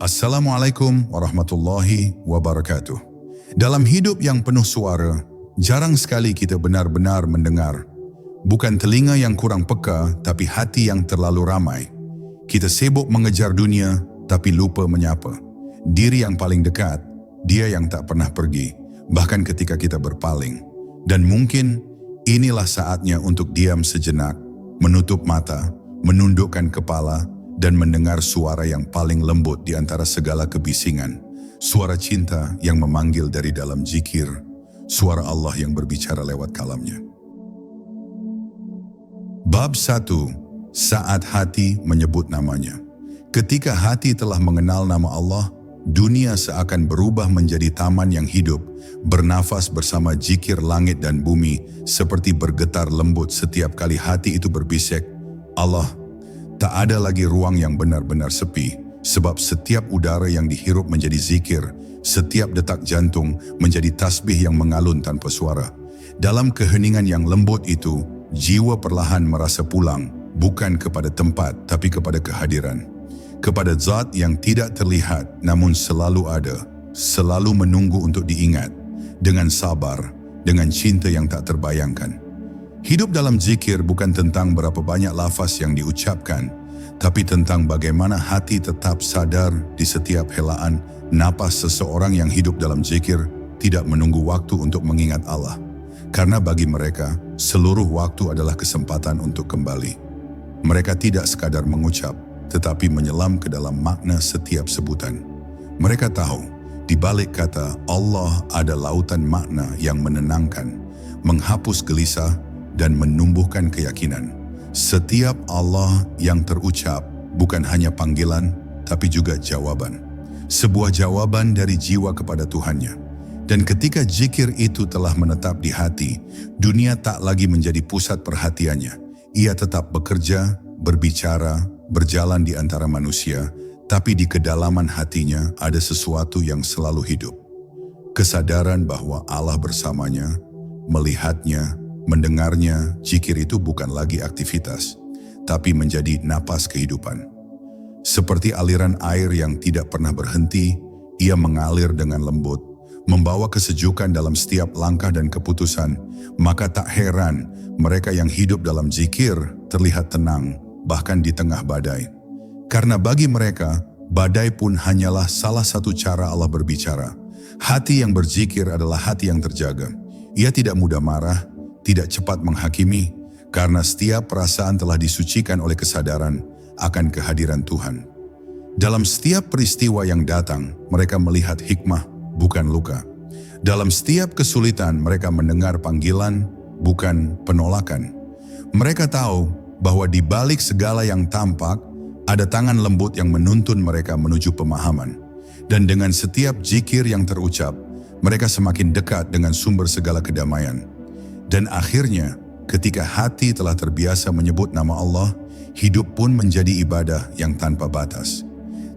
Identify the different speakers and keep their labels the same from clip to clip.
Speaker 1: Assalamualaikum warahmatullahi wabarakatuh. Dalam hidup yang penuh suara, jarang sekali kita benar-benar mendengar. Bukan telinga yang kurang peka, tapi hati yang terlalu ramai. Kita sibuk mengejar dunia, tapi lupa menyapa. Diri yang paling dekat, dia yang tak pernah pergi, bahkan ketika kita berpaling. Dan mungkin inilah saatnya untuk diam sejenak, menutup mata, menundukkan kepala, dan mendengar suara yang paling lembut di antara segala kebisingan. Suara cinta yang memanggil dari dalam zikir, suara Allah yang berbicara lewat kalamnya. Bab 1. Saat hati menyebut namanya. Ketika hati telah mengenal nama Allah, dunia seakan berubah menjadi taman yang hidup, bernafas bersama zikir langit dan bumi, seperti bergetar lembut setiap kali hati itu berbisik, Allah. Tak ada lagi ruang yang benar-benar sepi, sebab setiap udara yang dihirup menjadi zikir, setiap detak jantung menjadi tasbih yang mengalun tanpa suara. Dalam keheningan yang lembut itu, jiwa perlahan merasa pulang, bukan kepada tempat, tapi kepada kehadiran. Kepada zat yang tidak terlihat, namun selalu ada, selalu menunggu untuk diingat, dengan sabar, dengan cinta yang tak terbayangkan. Hidup dalam zikir bukan tentang berapa banyak lafaz yang diucapkan, tapi tentang bagaimana hati tetap sadar di setiap helaan napas. Seseorang yang hidup dalam zikir tidak menunggu waktu untuk mengingat Allah, karena bagi mereka seluruh waktu adalah kesempatan untuk kembali. Mereka tidak sekadar mengucap, tetapi menyelam ke dalam makna setiap sebutan. Mereka tahu, di balik kata Allah ada lautan makna yang menenangkan, menghapus gelisah, dan menumbuhkan keyakinan. Setiap Allah yang terucap bukan hanya panggilan, tapi juga jawaban. Sebuah jawaban dari jiwa kepada Tuhannya. Dan ketika zikir itu telah menetap di hati, dunia tak lagi menjadi pusat perhatiannya. Ia tetap bekerja, berbicara, berjalan di antara manusia, tapi di kedalaman hatinya ada sesuatu yang selalu hidup. Kesadaran bahwa Allah bersamanya, melihatnya, mendengarnya. Zikir itu bukan lagi aktivitas, tapi menjadi napas kehidupan. Seperti aliran air yang tidak pernah berhenti, ia mengalir dengan lembut, membawa kesejukan dalam setiap langkah dan keputusan. Maka tak heran mereka yang hidup dalam zikir terlihat tenang, bahkan di tengah badai. Karena bagi mereka, badai pun hanyalah salah satu cara Allah berbicara. Hati yang berzikir adalah hati yang terjaga. Ia tidak mudah marah, tidak cepat menghakimi, karena setiap perasaan telah disucikan oleh kesadaran akan kehadiran Tuhan. Dalam setiap peristiwa yang datang, mereka melihat hikmah, bukan luka. Dalam setiap kesulitan, mereka mendengar panggilan, bukan penolakan. Mereka tahu bahwa di balik segala yang tampak, ada tangan lembut yang menuntun mereka menuju pemahaman. Dan dengan setiap zikir yang terucap, mereka semakin dekat dengan sumber segala kedamaian. Dan akhirnya, ketika hati telah terbiasa menyebut nama Allah, hidup pun menjadi ibadah yang tanpa batas.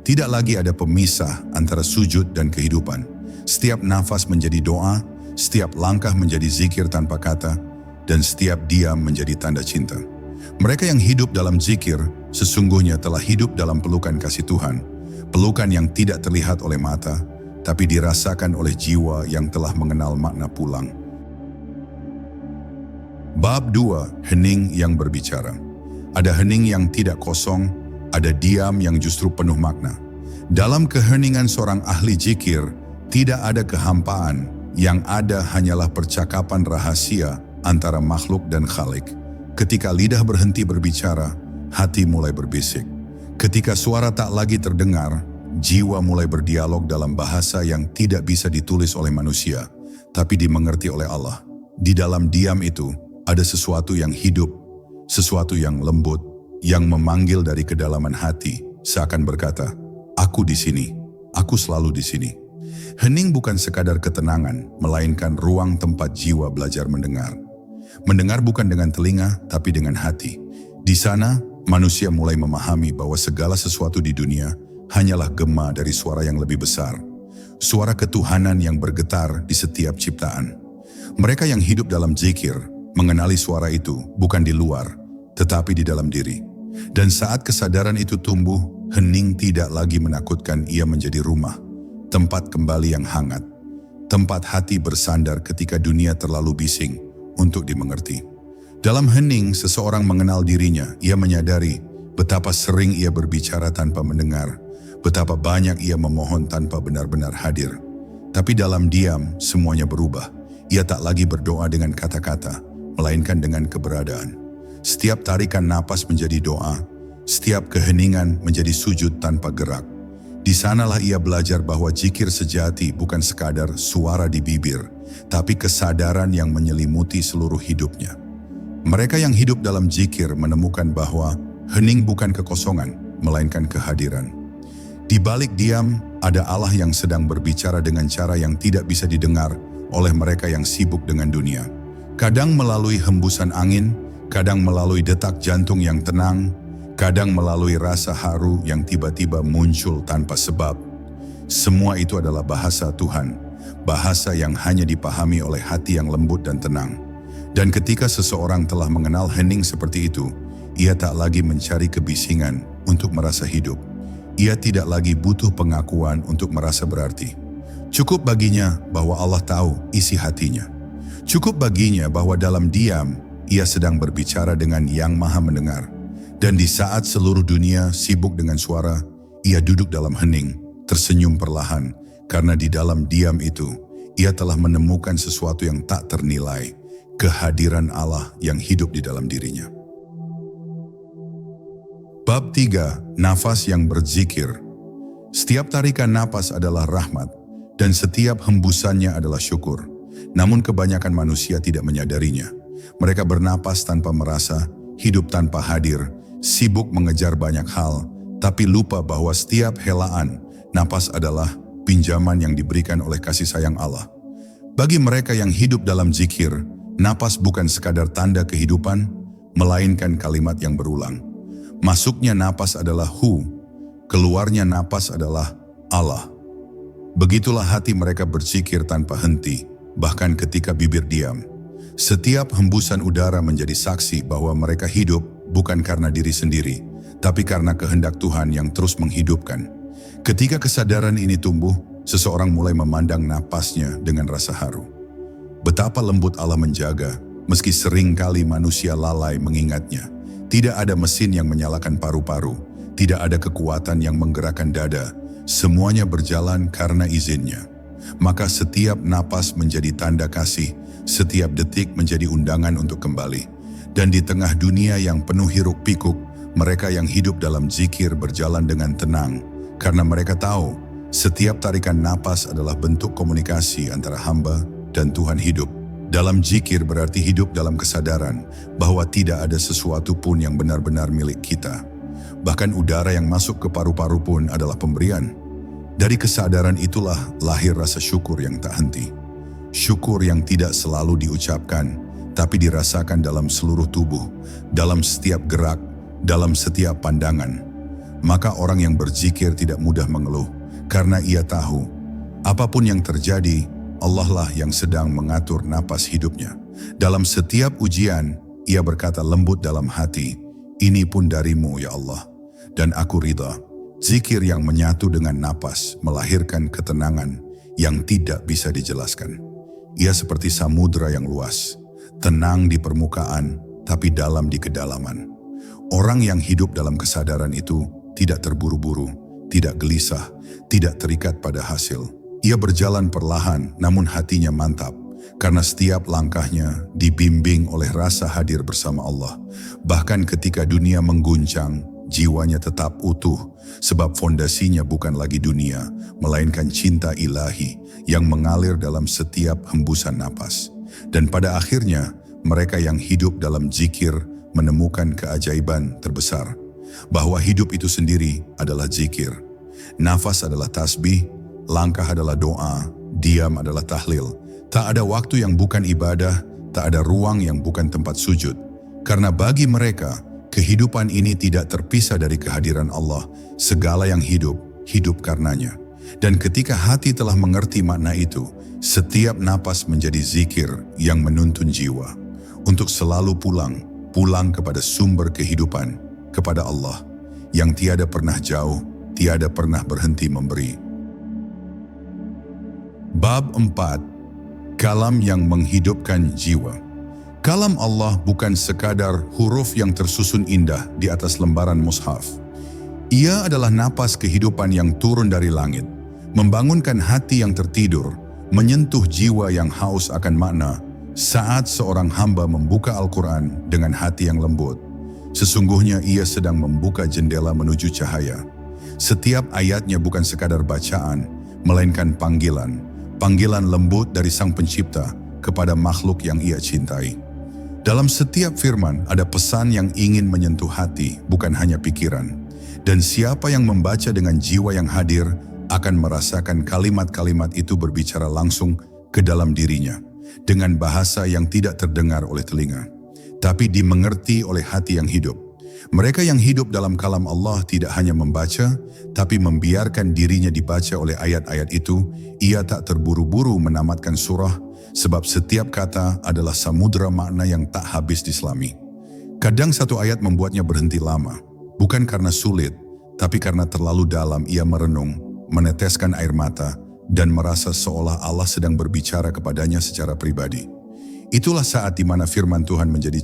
Speaker 1: Tidak lagi ada pemisah antara sujud dan kehidupan. Setiap nafas menjadi doa, setiap langkah menjadi zikir tanpa kata, dan setiap diam menjadi tanda cinta. Mereka yang hidup dalam zikir, sesungguhnya telah hidup dalam pelukan kasih Tuhan. Pelukan yang tidak terlihat oleh mata, tapi dirasakan oleh jiwa yang telah mengenal makna pulang. Bab 2. Hening yang berbicara. Ada hening yang tidak kosong, ada diam yang justru penuh makna. Dalam keheningan seorang ahli zikir, tidak ada kehampaan, yang ada hanyalah percakapan rahasia antara makhluk dan Khalik. Ketika lidah berhenti berbicara, hati mulai berbisik. Ketika suara tak lagi terdengar, jiwa mulai berdialog dalam bahasa yang tidak bisa ditulis oleh manusia, tapi dimengerti oleh Allah. Di dalam diam itu, ada sesuatu yang hidup, sesuatu yang lembut, yang memanggil dari kedalaman hati, seakan berkata, "Aku di sini, aku selalu di sini." Hening bukan sekadar ketenangan, melainkan ruang tempat jiwa belajar mendengar. Mendengar bukan dengan telinga, tapi dengan hati. Di sana, manusia mulai memahami bahwa segala sesuatu di dunia hanyalah gema dari suara yang lebih besar. Suara ketuhanan yang bergetar di setiap ciptaan. Mereka yang hidup dalam zikir, mengenali suara itu bukan di luar, tetapi di dalam diri. Dan saat kesadaran itu tumbuh, Hening tidak lagi menakutkan, ia menjadi rumah, tempat kembali yang hangat, tempat hati bersandar ketika dunia terlalu bising untuk dimengerti. Dalam hening, seseorang mengenal dirinya. Ia menyadari betapa sering ia berbicara tanpa mendengar, betapa banyak ia memohon tanpa benar-benar hadir. Tapi dalam diam, semuanya berubah. Ia tak lagi berdoa dengan kata-kata, melainkan dengan keberadaan. Setiap tarikan napas menjadi doa, setiap keheningan menjadi sujud tanpa gerak. Di sanalah ia belajar bahwa zikir sejati bukan sekadar suara di bibir, tapi kesadaran yang menyelimuti seluruh hidupnya. Mereka yang hidup dalam zikir menemukan bahwa hening bukan kekosongan, melainkan kehadiran. Di balik diam, ada Allah yang sedang berbicara dengan cara yang tidak bisa didengar oleh mereka yang sibuk dengan dunia. Kadang melalui hembusan angin, kadang melalui detak jantung yang tenang, kadang melalui rasa haru yang tiba-tiba muncul tanpa sebab. Semua itu adalah bahasa Tuhan, bahasa yang hanya dipahami oleh hati yang lembut dan tenang. Dan ketika seseorang telah mengenal hening seperti itu, ia tak lagi mencari kebisingan untuk merasa hidup. Ia tidak lagi butuh pengakuan untuk merasa berarti. Cukup baginya bahwa Allah tahu isi hatinya. Cukup baginya bahwa dalam diam, ia sedang berbicara dengan Yang Maha Mendengar. Dan di saat seluruh dunia sibuk dengan suara, ia duduk dalam hening, tersenyum perlahan, karena di dalam diam itu, ia telah menemukan sesuatu yang tak ternilai, kehadiran Allah yang hidup di dalam dirinya. Bab 3. Nafas yang berzikir. Setiap tarikan napas adalah rahmat, dan setiap hembusannya adalah syukur. Namun kebanyakan manusia tidak menyadarinya. Mereka bernapas tanpa merasa, hidup tanpa hadir, sibuk mengejar banyak hal, tapi lupa bahwa setiap helaan napas adalah pinjaman yang diberikan oleh kasih sayang Allah. Bagi mereka yang hidup dalam zikir, napas bukan sekadar tanda kehidupan, melainkan kalimat yang berulang. Masuknya napas adalah hu, keluarnya napas adalah Allah. Begitulah hati mereka berzikir tanpa henti, bahkan ketika bibir diam. Setiap hembusan udara menjadi saksi bahwa mereka hidup bukan karena diri sendiri, tapi karena kehendak Tuhan yang terus menghidupkan. Ketika kesadaran ini tumbuh, seseorang mulai memandang napasnya dengan rasa haru. Betapa lembut Allah menjaga, meski seringkali manusia lalai mengingatnya. Tidak ada mesin yang menyalakan paru-paru, tidak ada kekuatan yang menggerakkan dada. Semuanya berjalan karena izinnya. Maka setiap napas menjadi tanda kasih, setiap detik menjadi undangan untuk kembali. Dan di tengah dunia yang penuh hiruk pikuk, mereka yang hidup dalam zikir berjalan dengan tenang, karena mereka tahu setiap tarikan napas adalah bentuk komunikasi antara hamba dan Tuhan hidup. Dalam zikir berarti hidup dalam kesadaran bahwa tidak ada sesuatu pun yang benar-benar milik kita. Bahkan udara yang masuk ke paru-paru pun adalah pemberian. Dari kesadaran itulah lahir rasa syukur yang tak henti. Syukur yang tidak selalu diucapkan, tapi dirasakan dalam seluruh tubuh, dalam setiap gerak, dalam setiap pandangan. Maka orang yang berzikir tidak mudah mengeluh, karena ia tahu, apapun yang terjadi, Allah lah yang sedang mengatur napas hidupnya. Dalam setiap ujian, ia berkata lembut dalam hati, "Ini pun darimu ya Allah, dan aku ridha." Zikir yang menyatu dengan napas melahirkan ketenangan yang tidak bisa dijelaskan. Ia seperti samudra yang luas, tenang di permukaan, tapi dalam di kedalaman. Orang yang hidup dalam kesadaran itu tidak terburu-buru, tidak gelisah, tidak terikat pada hasil. Ia berjalan perlahan, namun hatinya mantap, karena setiap langkahnya dibimbing oleh rasa hadir bersama Allah. Bahkan ketika dunia mengguncang, jiwanya tetap utuh, sebab fondasinya bukan lagi dunia, melainkan cinta ilahi yang mengalir dalam setiap hembusan napas. Dan pada akhirnya, mereka yang hidup dalam zikir menemukan keajaiban terbesar, bahwa hidup itu sendiri adalah zikir. Nafas adalah tasbih, langkah adalah doa, diam adalah tahlil. Tak ada waktu yang bukan ibadah, tak ada ruang yang bukan tempat sujud. Karena bagi mereka, kehidupan ini tidak terpisah dari kehadiran Allah. Segala yang hidup, hidup karenanya. Dan ketika hati telah mengerti makna itu, setiap napas menjadi zikir yang menuntun jiwa untuk selalu pulang kepada sumber kehidupan, kepada Allah, yang tiada pernah jauh, tiada pernah berhenti memberi. Bab 4. Kalam yang menghidupkan jiwa. Kalam Allah bukan sekadar huruf yang tersusun indah di atas lembaran mushaf. Ia adalah napas kehidupan yang turun dari langit, membangunkan hati yang tertidur, menyentuh jiwa yang haus akan makna. Saat seorang hamba membuka Al-Quran dengan hati yang lembut, sesungguhnya ia sedang membuka jendela menuju cahaya. Setiap ayatnya bukan sekadar bacaan, melainkan panggilan lembut dari Sang Pencipta kepada makhluk yang ia cintai. Dalam setiap firman ada pesan yang ingin menyentuh hati, bukan hanya pikiran. Dan siapa yang membaca dengan jiwa yang hadir akan merasakan kalimat-kalimat itu berbicara langsung ke dalam dirinya, dengan bahasa yang tidak terdengar oleh telinga, tapi dimengerti oleh hati yang hidup. Mereka yang hidup dalam kalam Allah tidak hanya membaca, tapi membiarkan dirinya dibaca oleh ayat-ayat itu. Ia tak terburu-buru menamatkan surah, sebab setiap kata adalah samudera makna yang tak habis diselami. Kadang satu ayat membuatnya berhenti lama, bukan karena sulit, tapi karena terlalu dalam ia merenung, meneteskan air mata, dan merasa seolah Allah sedang berbicara kepadanya secara pribadi. Itulah saat di mana firman Tuhan menjadi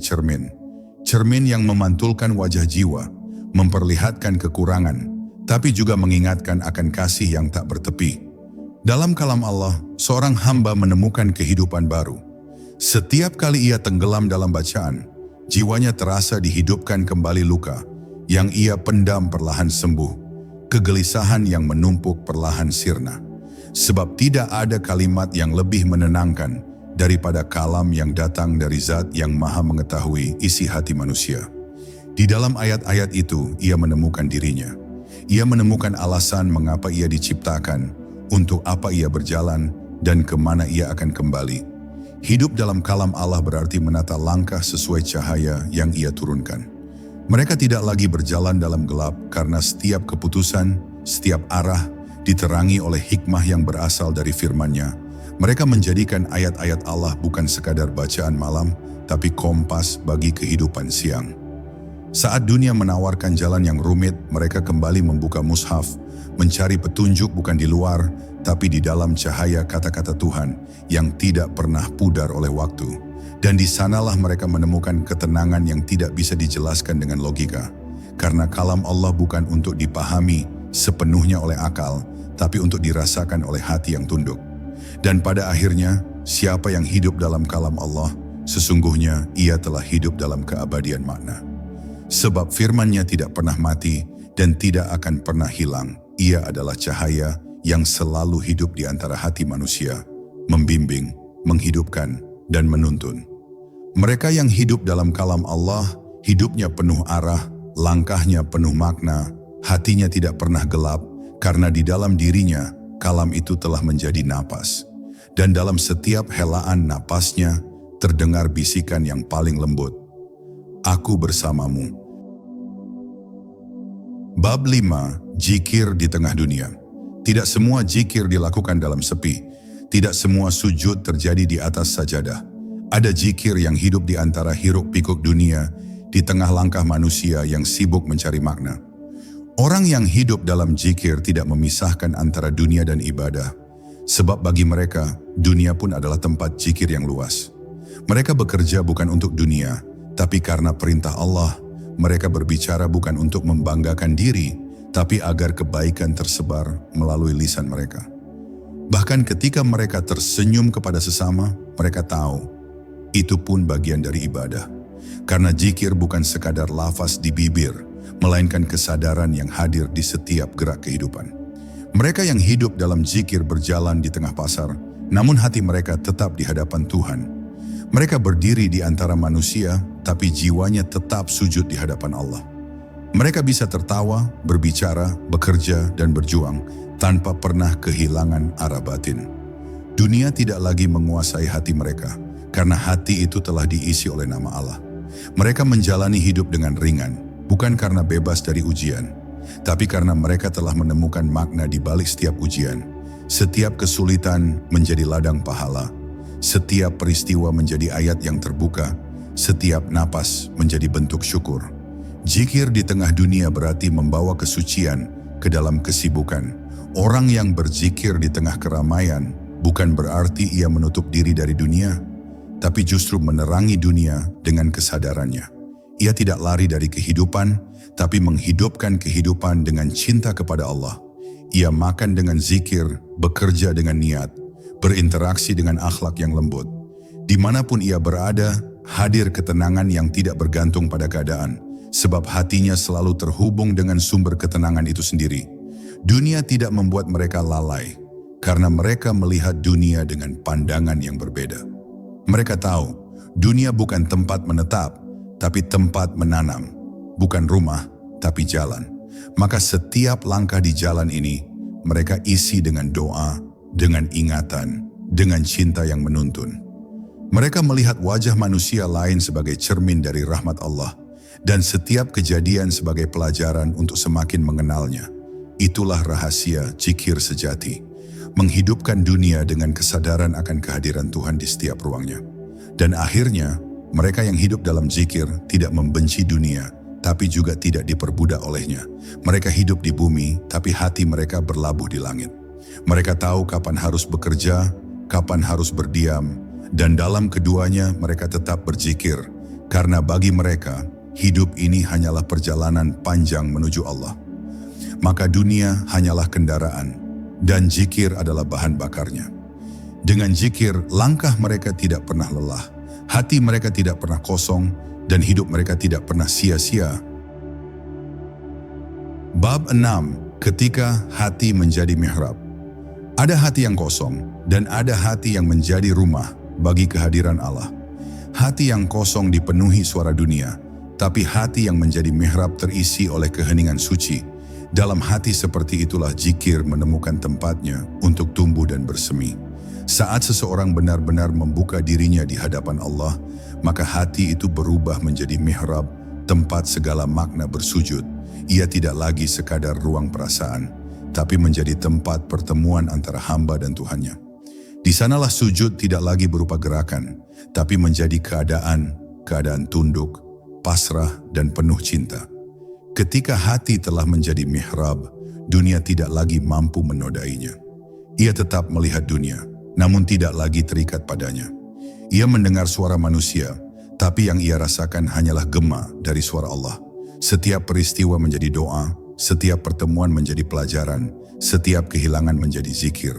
Speaker 1: cermin yang memantulkan wajah jiwa, memperlihatkan kekurangan, tapi juga mengingatkan akan kasih yang tak bertepi. Dalam kalam Allah, seorang hamba menemukan kehidupan baru. Setiap kali ia tenggelam dalam bacaan, jiwanya terasa dihidupkan kembali. Luka yang ia pendam perlahan sembuh, kegelisahan yang menumpuk perlahan sirna. Sebab tidak ada kalimat yang lebih menenangkan daripada kalam yang datang dari Zat yang Maha mengetahui isi hati manusia. Di dalam ayat-ayat itu ia menemukan dirinya. Ia menemukan alasan mengapa ia diciptakan, untuk apa ia berjalan, dan kemana ia akan kembali. Hidup dalam kalam Allah berarti menata langkah sesuai cahaya yang ia turunkan. Mereka tidak lagi berjalan dalam gelap karena setiap keputusan, setiap arah diterangi oleh hikmah yang berasal dari firman-Nya. Mereka menjadikan ayat-ayat Allah bukan sekadar bacaan malam, tapi kompas bagi kehidupan siang. Saat dunia menawarkan jalan yang rumit, mereka kembali membuka mushaf, mencari petunjuk bukan di luar, tapi di dalam cahaya kata-kata Tuhan yang tidak pernah pudar oleh waktu. Dan di sanalah mereka menemukan ketenangan yang tidak bisa dijelaskan dengan logika. Karena kalam Allah bukan untuk dipahami sepenuhnya oleh akal, tapi untuk dirasakan oleh hati yang tunduk. Dan pada akhirnya, siapa yang hidup dalam kalam Allah, sesungguhnya ia telah hidup dalam keabadian makna. Sebab firman-Nya tidak pernah mati dan tidak akan pernah hilang. Ia adalah cahaya yang selalu hidup di antara hati manusia, membimbing, menghidupkan, dan menuntun. Mereka yang hidup dalam kalam Allah, hidupnya penuh arah, langkahnya penuh makna, hatinya tidak pernah gelap, karena di dalam dirinya, kalam itu telah menjadi napas. Dan dalam setiap helaan napasnya, terdengar bisikan yang paling lembut. Aku bersamamu. Bab 5. Jikir di tengah dunia. Tidak semua jikir dilakukan dalam sepi. Tidak semua sujud terjadi di atas sajadah. Ada jikir yang hidup di antara hiruk-pikuk dunia, di tengah langkah manusia yang sibuk mencari makna. Orang yang hidup dalam jikir tidak memisahkan antara dunia dan ibadah. Sebab bagi mereka, dunia pun adalah tempat jikir yang luas. Mereka bekerja bukan untuk dunia, tapi karena perintah Allah. Mereka berbicara bukan untuk membanggakan diri, tapi agar kebaikan tersebar melalui lisan mereka. Bahkan ketika mereka tersenyum kepada sesama, mereka tahu itu pun bagian dari ibadah. Karena jikir bukan sekadar lafaz di bibir, melainkan kesadaran yang hadir di setiap gerak kehidupan. Mereka yang hidup dalam zikir berjalan di tengah pasar, namun hati mereka tetap di hadapan Tuhan. Mereka berdiri di antara manusia, tapi jiwanya tetap sujud di hadapan Allah. Mereka bisa tertawa, berbicara, bekerja, dan berjuang tanpa pernah kehilangan arah batin. Dunia tidak lagi menguasai hati mereka, karena hati itu telah diisi oleh nama Allah. Mereka menjalani hidup dengan ringan, bukan karena bebas dari ujian, tapi karena mereka telah menemukan makna di balik setiap ujian. Setiap kesulitan menjadi ladang pahala, setiap peristiwa menjadi ayat yang terbuka, setiap napas menjadi bentuk syukur. Zikir di tengah dunia berarti membawa kesucian ke dalam kesibukan. Orang yang berzikir di tengah keramaian bukan berarti ia menutup diri dari dunia, tapi justru menerangi dunia dengan kesadarannya. Ia tidak lari dari kehidupan, tapi menghidupkan kehidupan dengan cinta kepada Allah. Ia makan dengan zikir, bekerja dengan niat, berinteraksi dengan akhlak yang lembut. Dimanapun ia berada, hadir ketenangan yang tidak bergantung pada keadaan, sebab hatinya selalu terhubung dengan sumber ketenangan itu sendiri. Dunia tidak membuat mereka lalai, karena mereka melihat dunia dengan pandangan yang berbeda. Mereka tahu, dunia bukan tempat menetap, tapi tempat menanam. Bukan rumah, tapi jalan. Maka setiap langkah di jalan ini, mereka isi dengan doa, dengan ingatan, dengan cinta yang menuntun. Mereka melihat wajah manusia lain sebagai cermin dari rahmat Allah, dan setiap kejadian sebagai pelajaran untuk semakin mengenalnya. Itulah rahasia zikir sejati, menghidupkan dunia dengan kesadaran akan kehadiran Tuhan di setiap ruangnya. Dan akhirnya, mereka yang hidup dalam zikir tidak membenci dunia, tapi juga tidak diperbudak olehnya. Mereka hidup di bumi, tapi hati mereka berlabuh di langit. Mereka tahu kapan harus bekerja, kapan harus berdiam, dan dalam keduanya mereka tetap berzikir, karena bagi mereka, hidup ini hanyalah perjalanan panjang menuju Allah. Maka dunia hanyalah kendaraan, dan zikir adalah bahan bakarnya. Dengan zikir, langkah mereka tidak pernah lelah, hati mereka tidak pernah kosong, dan hidup mereka tidak pernah sia-sia. Bab 6. Ketika hati menjadi mihrab. Ada hati yang kosong, dan ada hati yang menjadi rumah bagi kehadiran Allah. Hati yang kosong dipenuhi suara dunia, tapi hati yang menjadi mihrab terisi oleh keheningan suci. Dalam hati seperti itulah zikir menemukan tempatnya untuk tumbuh dan bersemi. Saat seseorang benar-benar membuka dirinya di hadapan Allah, maka hati itu berubah menjadi mihrab, tempat segala makna bersujud. Ia tidak lagi sekadar ruang perasaan, tapi menjadi tempat pertemuan antara hamba dan Tuhannya. Di sanalah sujud tidak lagi berupa gerakan, tapi menjadi keadaan tunduk, pasrah, dan penuh cinta. Ketika hati telah menjadi mihrab, dunia tidak lagi mampu menodainya. Ia tetap melihat dunia, namun tidak lagi terikat padanya. Ia mendengar suara manusia, tapi yang ia rasakan hanyalah gema dari suara Allah. Setiap peristiwa menjadi doa, setiap pertemuan menjadi pelajaran, setiap kehilangan menjadi zikir.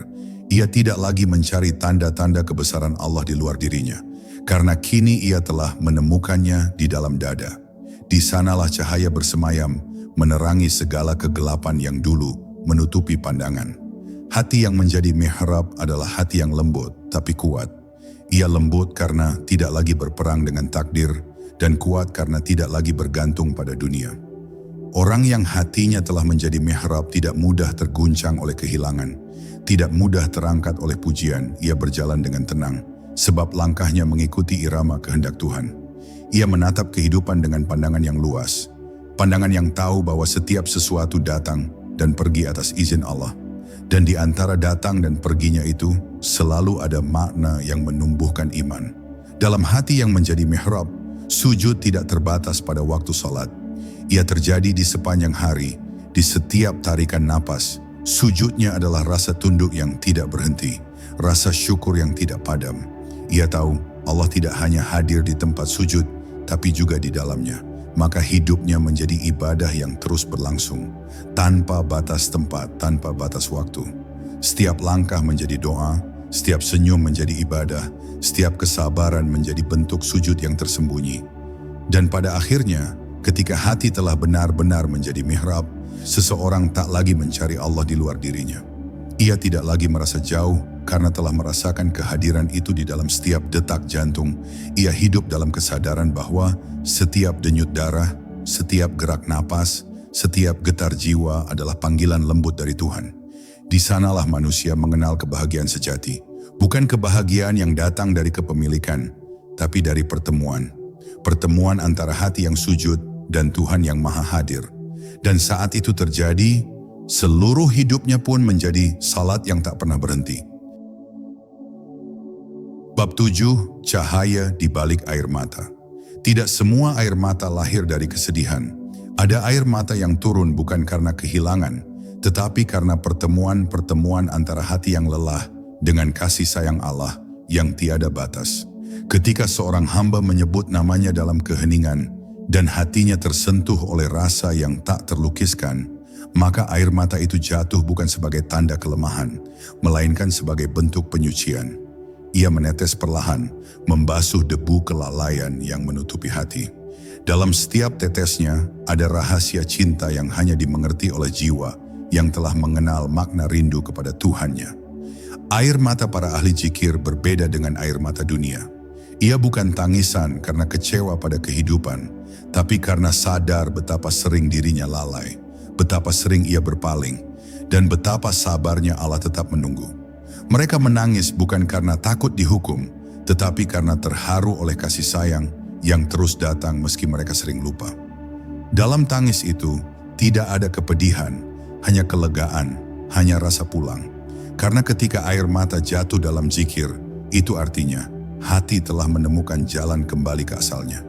Speaker 1: Ia tidak lagi mencari tanda-tanda kebesaran Allah di luar dirinya, karena kini ia telah menemukannya di dalam dada. Di sanalah cahaya bersemayam, menerangi segala kegelapan yang dulu menutupi pandangan. Hati yang menjadi mihrab adalah hati yang lembut tapi kuat. Ia lembut karena tidak lagi berperang dengan takdir, dan kuat karena tidak lagi bergantung pada dunia. Orang yang hatinya telah menjadi mihrab tidak mudah terguncang oleh kehilangan, tidak mudah terangkat oleh pujian. Ia berjalan dengan tenang, sebab langkahnya mengikuti irama kehendak Tuhan. Ia menatap kehidupan dengan pandangan yang luas, pandangan yang tahu bahwa setiap sesuatu datang dan pergi atas izin Allah. Dan di antara datang dan perginya itu, selalu ada makna yang menumbuhkan iman. Dalam hati yang menjadi mihrab, sujud tidak terbatas pada waktu salat. Ia terjadi di sepanjang hari, di setiap tarikan napas. Sujudnya adalah rasa tunduk yang tidak berhenti, rasa syukur yang tidak padam. Ia tahu Allah tidak hanya hadir di tempat sujud, tapi juga di dalamnya. Maka hidupnya menjadi ibadah yang terus berlangsung, tanpa batas tempat, tanpa batas waktu. Setiap langkah menjadi doa, setiap senyum menjadi ibadah, setiap kesabaran menjadi bentuk sujud yang tersembunyi. Dan pada akhirnya, ketika hati telah benar-benar menjadi mihrab, seseorang tak lagi mencari Allah di luar dirinya. Ia tidak lagi merasa jauh karena telah merasakan kehadiran itu di dalam setiap detak jantung. Ia hidup dalam kesadaran bahwa setiap denyut darah, setiap gerak napas, setiap getar jiwa adalah panggilan lembut dari Tuhan. Di sanalah manusia mengenal kebahagiaan sejati. Bukan kebahagiaan yang datang dari kepemilikan, tapi dari pertemuan. Pertemuan antara hati yang sujud dan Tuhan yang maha hadir. Dan saat itu terjadi, seluruh hidupnya pun menjadi salat yang tak pernah berhenti. Bab 7. Cahaya di balik air mata. Tidak semua air mata lahir dari kesedihan. Ada air mata yang turun bukan karena kehilangan, tetapi karena pertemuan-pertemuan antara hati yang lelah dengan kasih sayang Allah yang tiada batas. Ketika seorang hamba menyebut namanya dalam keheningan dan hatinya tersentuh oleh rasa yang tak terlukiskan, maka air mata itu jatuh bukan sebagai tanda kelemahan, melainkan sebagai bentuk penyucian. Ia menetes perlahan, membasuh debu kelalaian yang menutupi hati. Dalam setiap tetesnya ada rahasia cinta yang hanya dimengerti oleh jiwa yang telah mengenal makna rindu kepada Tuhannya. Air mata para ahli zikir berbeda dengan air mata dunia. Ia bukan tangisan karena kecewa pada kehidupan, tapi karena sadar betapa sering dirinya lalai, betapa sering ia berpaling, dan betapa sabarnya Allah tetap menunggu. Mereka menangis bukan karena takut dihukum, tetapi karena terharu oleh kasih sayang yang terus datang meski mereka sering lupa. Dalam tangis itu, tidak ada kepedihan, hanya kelegaan, hanya rasa pulang. Karena ketika air mata jatuh dalam zikir, itu artinya hati telah menemukan jalan kembali ke asalnya.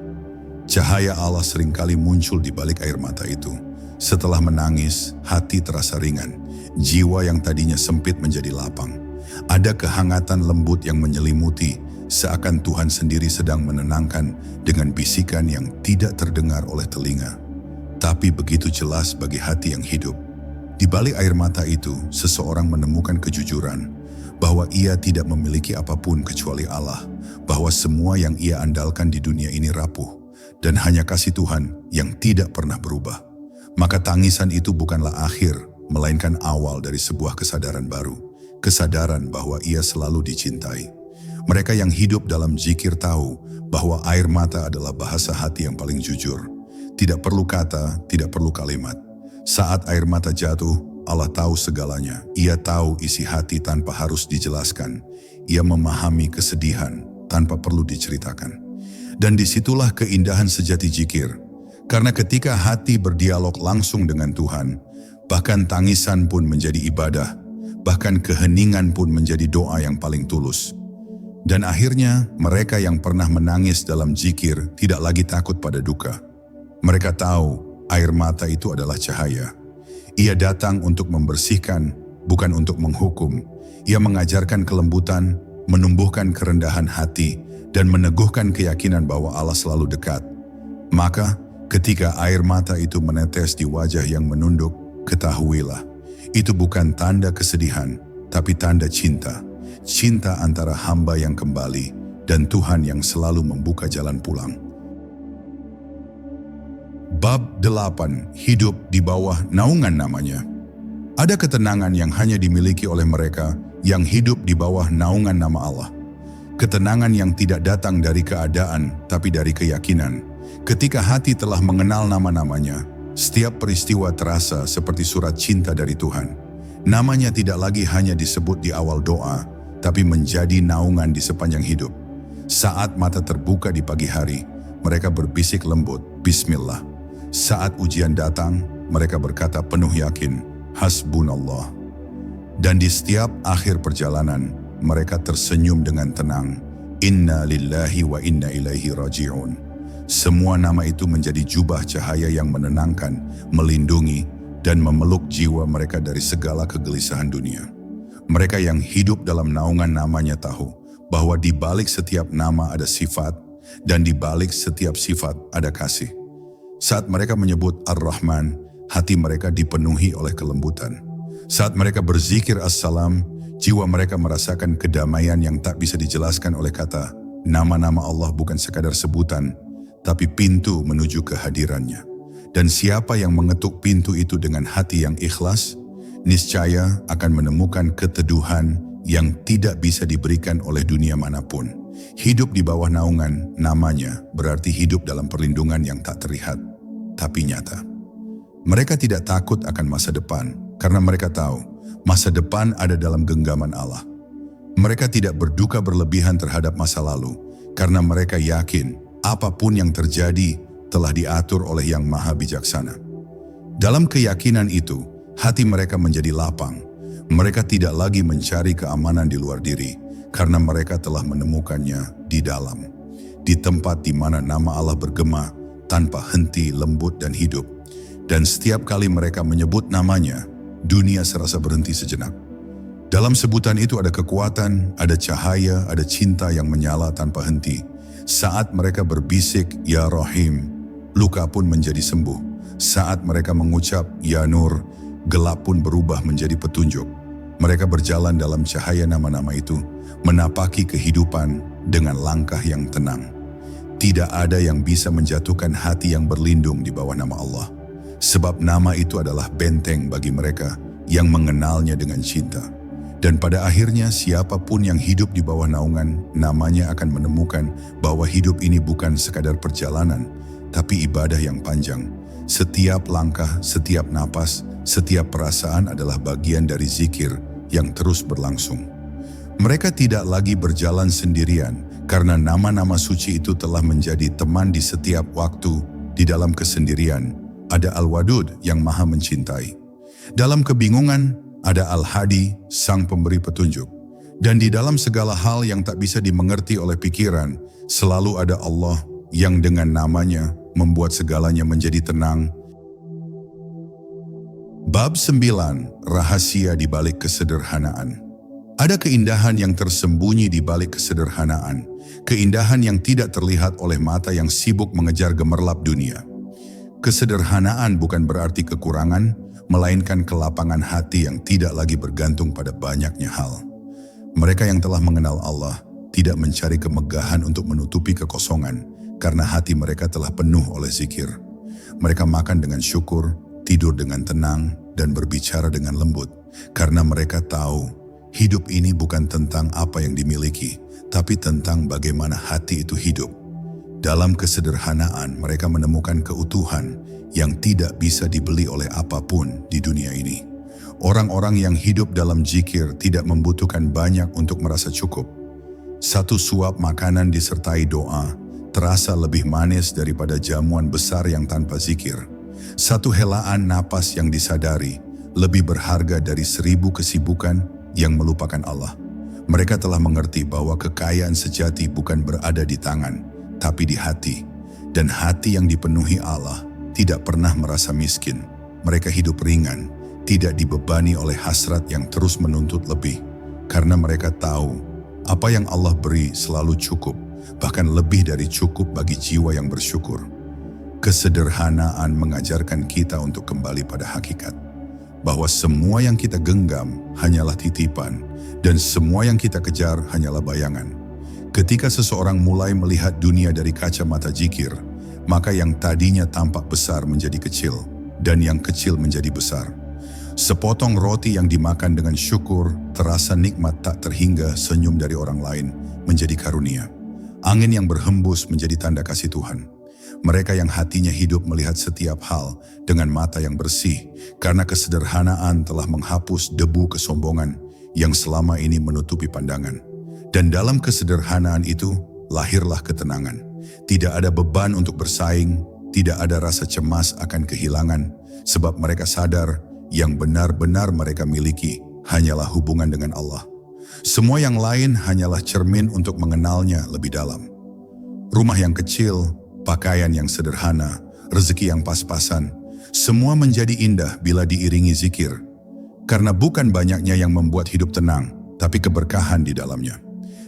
Speaker 1: Cahaya Allah seringkali muncul di balik air mata itu. Setelah menangis, hati terasa ringan. Jiwa yang tadinya sempit menjadi lapang. Ada kehangatan lembut yang menyelimuti, seakan Tuhan sendiri sedang menenangkan dengan bisikan yang tidak terdengar oleh telinga, tapi begitu jelas bagi hati yang hidup. Di balik air mata itu, seseorang menemukan kejujuran bahwa ia tidak memiliki apapun kecuali Allah, bahwa semua yang ia andalkan di dunia ini rapuh, dan hanya kasih Tuhan yang tidak pernah berubah. Maka tangisan itu bukanlah akhir, melainkan awal dari sebuah kesadaran baru, kesadaran bahwa ia selalu dicintai. Mereka yang hidup dalam zikir tahu bahwa air mata adalah bahasa hati yang paling jujur. Tidak perlu kata, tidak perlu kalimat. Saat air mata jatuh, Allah tahu segalanya. Ia tahu isi hati tanpa harus dijelaskan. Ia memahami kesedihan tanpa perlu diceritakan. Dan disitulah keindahan sejati zikir. Karena ketika hati berdialog langsung dengan Tuhan, bahkan tangisan pun menjadi ibadah, bahkan keheningan pun menjadi doa yang paling tulus. Dan akhirnya mereka yang pernah menangis dalam zikir tidak lagi takut pada duka. Mereka tahu air mata itu adalah cahaya. Ia datang untuk membersihkan, bukan untuk menghukum. Ia mengajarkan kelembutan, menumbuhkan kerendahan hati, dan meneguhkan keyakinan bahwa Allah selalu dekat. Maka ketika air mata itu menetes di wajah yang menunduk, ketahuilah, itu bukan tanda kesedihan, tapi tanda cinta. Cinta antara hamba yang kembali dan Tuhan yang selalu membuka jalan pulang. Bab 8. Hidup di bawah naungan namanya. Ada ketenangan yang hanya dimiliki oleh mereka yang hidup di bawah naungan nama Allah. Ketenangan yang tidak datang dari keadaan, tapi dari keyakinan. Ketika hati telah mengenal nama-namanya, setiap peristiwa terasa seperti surat cinta dari Tuhan. Namanya tidak lagi hanya disebut di awal doa, tapi menjadi naungan di sepanjang hidup. Saat mata terbuka di pagi hari, mereka berbisik lembut, Bismillah. Saat ujian datang, mereka berkata penuh yakin, Hasbunallah. Dan di setiap akhir perjalanan, mereka tersenyum dengan tenang, Inna lillahi wa inna ilaihi raji'un. Semua nama itu menjadi jubah cahaya yang menenangkan, melindungi, dan memeluk jiwa mereka dari segala kegelisahan dunia. Mereka yang hidup dalam naungan namanya tahu bahwa di balik setiap nama ada sifat, dan di balik setiap sifat ada kasih. Saat mereka menyebut Ar-Rahman, hati mereka dipenuhi oleh kelembutan. Saat mereka berzikir As-Salam, jiwa mereka merasakan kedamaian yang tak bisa dijelaskan oleh kata. Nama-nama Allah bukan sekadar sebutan, tapi pintu menuju kehadirannya. Dan siapa yang mengetuk pintu itu dengan hati yang ikhlas, niscaya akan menemukan keteduhan yang tidak bisa diberikan oleh dunia manapun. Hidup di bawah naungan namanya berarti hidup dalam perlindungan yang tak terlihat, tapi nyata. Mereka tidak takut akan masa depan, karena mereka tahu masa depan ada dalam genggaman Allah. Mereka tidak berduka berlebihan terhadap masa lalu, karena mereka yakin apapun yang terjadi telah diatur oleh Yang Maha Bijaksana. Dalam keyakinan itu, hati mereka menjadi lapang. Mereka tidak lagi mencari keamanan di luar diri, karena mereka telah menemukannya di dalam. Di tempat di mana nama Allah bergema, tanpa henti, lembut dan hidup. Dan setiap kali mereka menyebut namanya, dunia serasa berhenti sejenak. Dalam sebutan itu ada kekuatan, ada cahaya, ada cinta yang menyala tanpa henti. Saat mereka berbisik, Ya Rahim, luka pun menjadi sembuh. Saat mereka mengucap, Ya Nur, gelap pun berubah menjadi petunjuk. Mereka berjalan dalam cahaya nama-nama itu, menapaki kehidupan dengan langkah yang tenang. Tidak ada yang bisa menjatuhkan hati yang berlindung di bawah nama Allah. Sebab nama itu adalah benteng bagi mereka yang mengenalnya dengan cinta. Dan pada akhirnya siapapun yang hidup di bawah naungan namanya akan menemukan bahwa hidup ini bukan sekadar perjalanan, tapi ibadah yang panjang. Setiap langkah, setiap napas, setiap perasaan adalah bagian dari zikir yang terus berlangsung. Mereka tidak lagi berjalan sendirian karena nama-nama suci itu telah menjadi teman di setiap waktu. Di dalam kesendirian, ada Al-Wadud yang maha mencintai. Dalam kebingungan, ada Al-Hadi, sang pemberi petunjuk. Dan di dalam segala hal yang tak bisa dimengerti oleh pikiran, selalu ada Allah yang dengan namanya membuat segalanya menjadi tenang. Bab 9, Rahasia di balik kesederhanaan. Ada keindahan yang tersembunyi di balik kesederhanaan, keindahan yang tidak terlihat oleh mata yang sibuk mengejar gemerlap dunia. Kesederhanaan bukan berarti kekurangan, melainkan kelapangan hati yang tidak lagi bergantung pada banyaknya hal. Mereka yang telah mengenal Allah tidak mencari kemegahan untuk menutupi kekosongan, karena hati mereka telah penuh oleh zikir. Mereka makan dengan syukur, tidur dengan tenang, dan berbicara dengan lembut, karena mereka tahu hidup ini bukan tentang apa yang dimiliki, tapi tentang bagaimana hati itu hidup. Dalam kesederhanaan mereka menemukan keutuhan yang tidak bisa dibeli oleh apapun di dunia ini. Orang-orang yang hidup dalam zikir tidak membutuhkan banyak untuk merasa cukup. Satu suap makanan disertai doa terasa lebih manis daripada jamuan besar yang tanpa zikir. Satu helaan napas yang disadari lebih berharga dari 1000 kesibukan yang melupakan Allah. Mereka telah mengerti bahwa kekayaan sejati bukan berada di tangan, tapi di hati. Dan hati yang dipenuhi Allah tidak pernah merasa miskin. Mereka hidup ringan, tidak dibebani oleh hasrat yang terus menuntut lebih. Karena mereka tahu, apa yang Allah beri selalu cukup, bahkan lebih dari cukup bagi jiwa yang bersyukur. Kesederhanaan mengajarkan kita untuk kembali pada hakikat. Bahwa semua yang kita genggam hanyalah titipan, dan semua yang kita kejar hanyalah bayangan. Ketika seseorang mulai melihat dunia dari kacamata zikir, maka yang tadinya tampak besar menjadi kecil, dan yang kecil menjadi besar. Sepotong roti yang dimakan dengan syukur terasa nikmat tak terhingga, senyum dari orang lain menjadi karunia. Angin yang berhembus menjadi tanda kasih Tuhan. Mereka yang hatinya hidup melihat setiap hal dengan mata yang bersih, karena kesederhanaan telah menghapus debu kesombongan yang selama ini menutupi pandangan. Dan dalam kesederhanaan itu lahirlah ketenangan. Tidak ada beban untuk bersaing, tidak ada rasa cemas akan kehilangan, sebab mereka sadar yang benar-benar mereka miliki hanyalah hubungan dengan Allah. Semua yang lain hanyalah cermin untuk mengenalnya lebih dalam. Rumah yang kecil, pakaian yang sederhana, rezeki yang pas-pasan, semua menjadi indah bila diiringi zikir. Karena bukan banyaknya yang membuat hidup tenang, tapi keberkahan di dalamnya.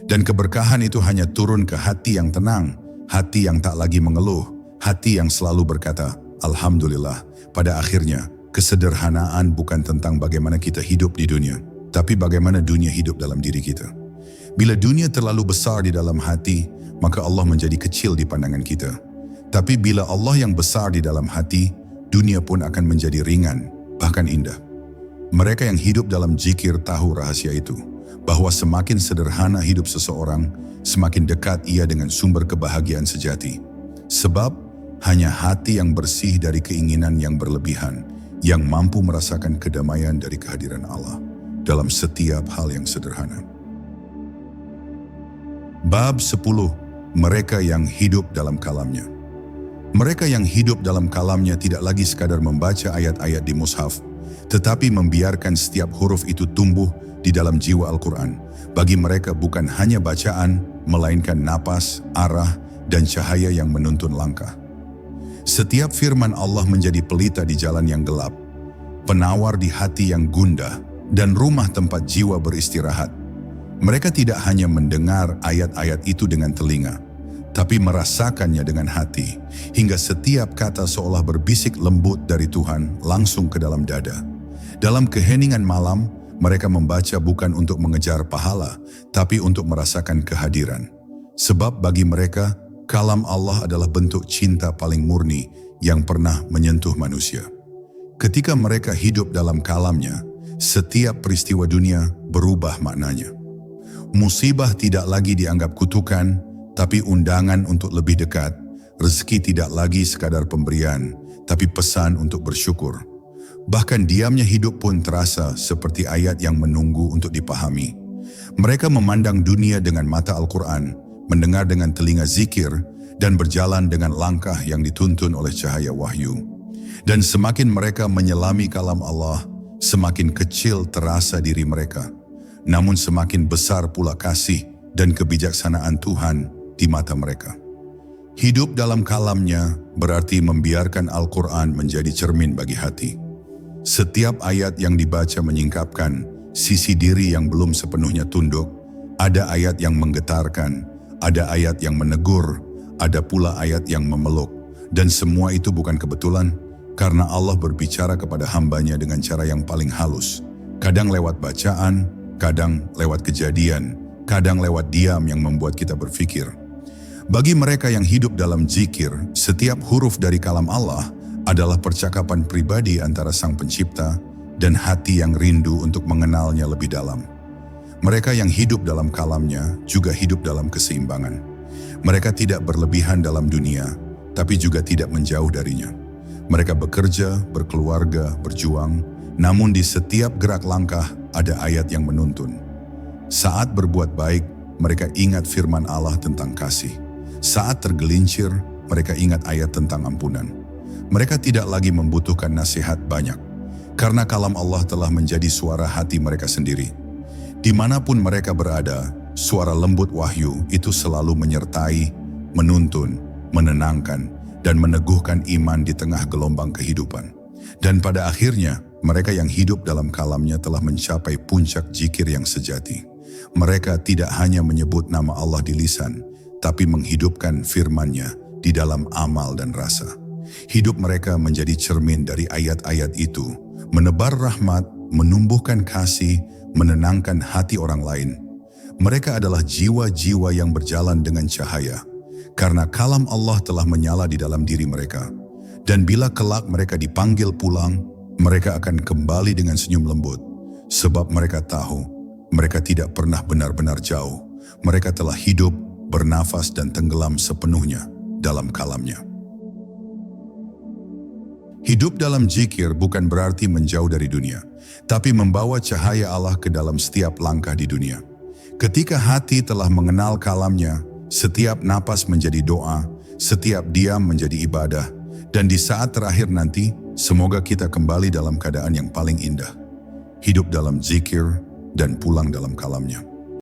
Speaker 1: Dan keberkahan itu hanya turun ke hati yang tenang, hati yang tak lagi mengeluh, hati yang selalu berkata, Alhamdulillah. Pada akhirnya, kesederhanaan bukan tentang bagaimana kita hidup di dunia, tapi bagaimana dunia hidup dalam diri kita. Bila dunia terlalu besar di dalam hati, maka Allah menjadi kecil di pandangan kita. Tapi bila Allah yang besar di dalam hati, dunia pun akan menjadi ringan, bahkan indah. Mereka yang hidup dalam zikir tahu rahasia itu, bahwa semakin sederhana hidup seseorang, semakin dekat ia dengan sumber kebahagiaan sejati. Sebab hanya hati yang bersih dari keinginan yang berlebihan, yang mampu merasakan kedamaian dari kehadiran Allah dalam setiap hal yang sederhana. Bab 10. Mereka yang hidup dalam kalamnya. Mereka yang hidup dalam kalamnya tidak lagi sekadar membaca ayat-ayat di mushaf, tetapi membiarkan setiap huruf itu tumbuh di dalam jiwa Al-Quran. Bagi mereka bukan hanya bacaan, melainkan napas, arah, dan cahaya yang menuntun langkah. Setiap firman Allah menjadi pelita di jalan yang gelap, penawar di hati yang gundah, dan rumah tempat jiwa beristirahat. Mereka tidak hanya mendengar ayat-ayat itu dengan telinga, tapi merasakannya dengan hati, hingga setiap kata seolah berbisik lembut dari Tuhan langsung ke dalam dada. Dalam keheningan malam, mereka membaca bukan untuk mengejar pahala, tapi untuk merasakan kehadiran. Sebab bagi mereka, kalam Allah adalah bentuk cinta paling murni yang pernah menyentuh manusia. Ketika mereka hidup dalam kalamnya, setiap peristiwa dunia berubah maknanya. Musibah tidak lagi dianggap kutukan, tapi undangan untuk lebih dekat. Rezeki tidak lagi sekadar pemberian, tapi pesan untuk bersyukur. Bahkan diamnya hidup pun terasa seperti ayat yang menunggu untuk dipahami. Mereka memandang dunia dengan mata Al-Quran, mendengar dengan telinga zikir, dan berjalan dengan langkah yang dituntun oleh cahaya wahyu. Dan semakin mereka menyelami kalam Allah, semakin kecil terasa diri mereka. Namun semakin besar pula kasih dan kebijaksanaan Tuhan di mata mereka. Hidup dalam kalamnya berarti membiarkan Al-Quran menjadi cermin bagi hati. Setiap ayat yang dibaca menyingkapkan sisi diri yang belum sepenuhnya tunduk. Ada ayat yang menggetarkan, ada ayat yang menegur, ada pula ayat yang memeluk. Dan semua itu bukan kebetulan, karena Allah berbicara kepada hambanya dengan cara yang paling halus. Kadang lewat bacaan, kadang lewat kejadian, kadang lewat diam yang membuat kita berpikir. Bagi mereka yang hidup dalam zikir, setiap huruf dari kalam Allah adalah percakapan pribadi antara Sang Pencipta dan hati yang rindu untuk mengenalnya lebih dalam. Mereka yang hidup dalam kalamnya juga hidup dalam keseimbangan. Mereka tidak berlebihan dalam dunia, tapi juga tidak menjauh darinya. Mereka bekerja, berkeluarga, berjuang, namun di setiap gerak langkah ada ayat yang menuntun. Saat berbuat baik, mereka ingat firman Allah tentang kasih. Saat tergelincir, mereka ingat ayat tentang ampunan. Mereka tidak lagi membutuhkan nasihat banyak, karena kalam Allah telah menjadi suara hati mereka sendiri. Dimanapun mereka berada, suara lembut wahyu itu selalu menyertai, menuntun, menenangkan, dan meneguhkan iman di tengah gelombang kehidupan. Dan pada akhirnya, mereka yang hidup dalam kalamnya telah mencapai puncak zikir yang sejati. Mereka tidak hanya menyebut nama Allah di lisan, tapi menghidupkan firman-Nya di dalam amal dan rasa. Hidup mereka menjadi cermin dari ayat-ayat itu, menebar rahmat, menumbuhkan kasih, menenangkan hati orang lain. Mereka adalah jiwa-jiwa yang berjalan dengan cahaya, karena kalam Allah telah menyala di dalam diri mereka. Dan bila kelak mereka dipanggil pulang, mereka akan kembali dengan senyum lembut, sebab mereka tahu mereka tidak pernah benar-benar jauh. Mereka telah hidup, bernafas dan tenggelam sepenuhnya dalam kalamnya. Hidup dalam zikir bukan berarti menjauh dari dunia, tapi membawa cahaya Allah ke dalam setiap langkah di dunia. Ketika hati telah mengenal kalamnya, setiap napas menjadi doa, setiap diam menjadi ibadah, dan di saat terakhir nanti, semoga kita kembali dalam keadaan yang paling indah. Hidup dalam zikir dan pulang dalam kalamnya.